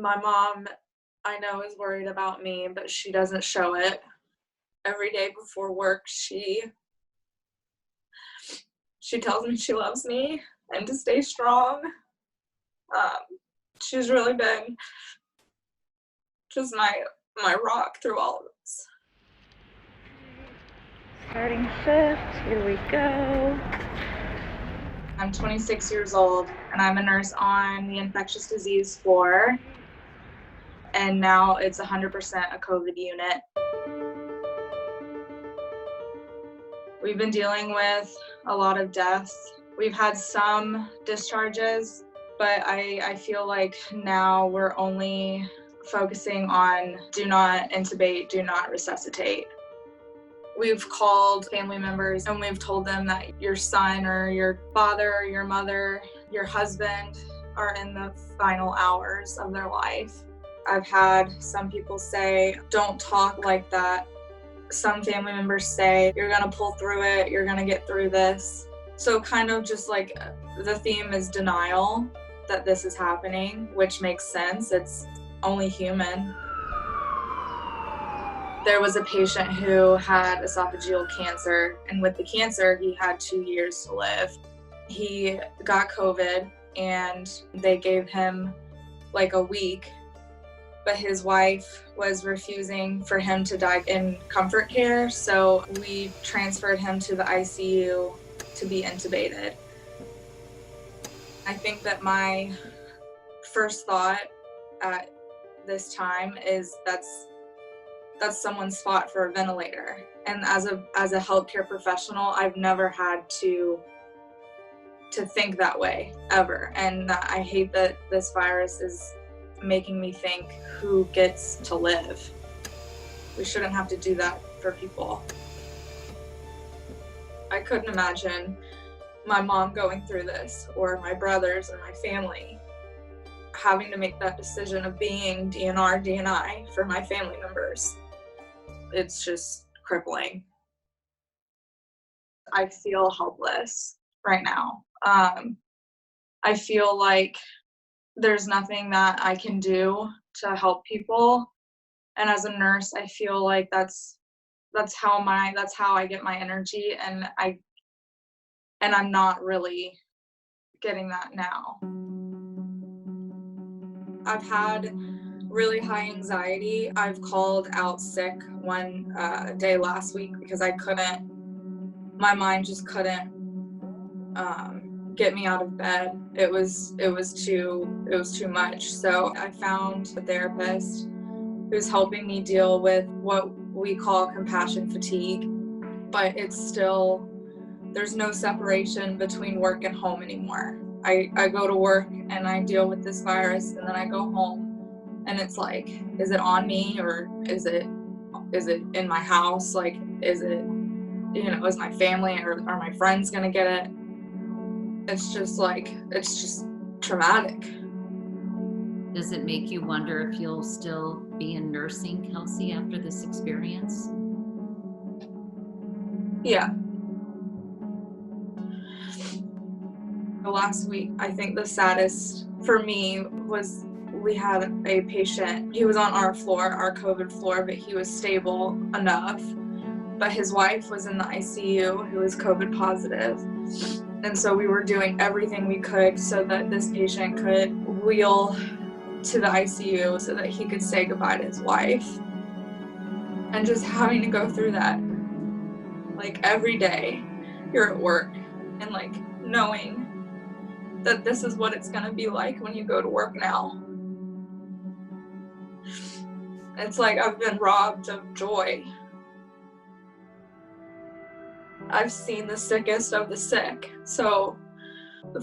My mom, I know, is worried about me, but she doesn't show it. Every day before work, she tells me she loves me and to stay strong. She's really been just my rock through all of this. Starting shift, here we go. I'm 26 years old and I'm a nurse on the infectious disease floor. And now it's 100% a COVID unit. We've been dealing with a lot of deaths. We've had some discharges, but I feel like now we're only focusing on do not intubate, do not resuscitate. We've called family members and we've told them that your son or your father or your mother, your husband are in the final hours of their life. I've had some people say, don't talk like that. Some family members say, you're gonna pull through it, you're gonna get through this. So kind of just like the theme is denial that this is happening, which makes sense, it's only human. There was a patient who had esophageal cancer, and with the cancer, he had 2 years to live. He got COVID and they gave him like a week, but his wife was refusing for him to die in comfort care, so we transferred him to the ICU to be intubated. I think that my first thought at this time is that's someone's spot for a ventilator. And as a healthcare professional, I've never had to think that way ever. And I hate that this virus is making me think who gets to live. We shouldn't have to do that for people. I couldn't imagine my mom going through this, or my brothers or my family having to make that decision of being DNR, DNI for my family members. It's just crippling. I feel helpless right now. I feel like there's nothing that I can do to help people. And as a nurse, I feel like that's how I get my energy, and I'm not really getting that now. I've had really high anxiety. I've called out sick one day last week because my mind just couldn't get me out of bed. It was too much. So I found a therapist who's helping me deal with what we call compassion fatigue, but it's still, there's no separation between work and home anymore. I go to work and I deal with this virus, and then I go home and it's like, is it on me, or is it in my house? Like, is it, is my family or are my friends gonna get it? It's just traumatic. Does it make you wonder if you'll still be in nursing, Kelsey, after this experience? Yeah. Last week, I think the saddest for me was we had a patient. He was on our floor, our COVID floor, but he was stable enough. But his wife was in the ICU, who was COVID positive. And so we were doing everything we could so that this patient could wheel to the ICU so that he could say goodbye to his wife. And just having to go through that, like every day you're at work, and like knowing that this is what it's gonna be like when you go to work now. It's like I've been robbed of joy. I've seen the sickest of the sick. So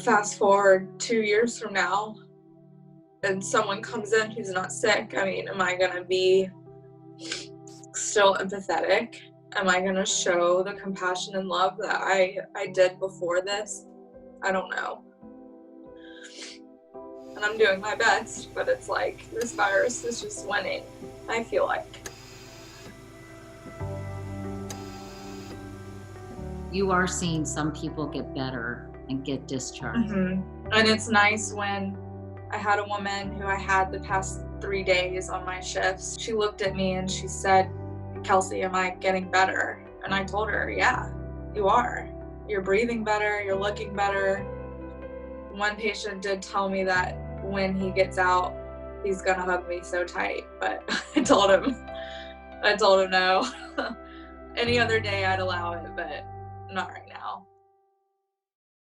fast forward 2 years from now and someone comes in who's not sick, I mean, am I gonna be still empathetic? Am I gonna show the compassion and love that I did before this? I don't know. And I'm doing my best, but it's like this virus is just winning, I feel like. You are seeing some people get better and get discharged. Mm-hmm. And it's nice when I had a woman who I had the past 3 days on my shifts. She looked at me and she said, "Kelsey, am I getting better?" And I told her, "Yeah, you are. You're breathing better, you're looking better." One patient did tell me that when he gets out, he's gonna hug me so tight, but I told him no. Any other day I'd allow it, but not right now.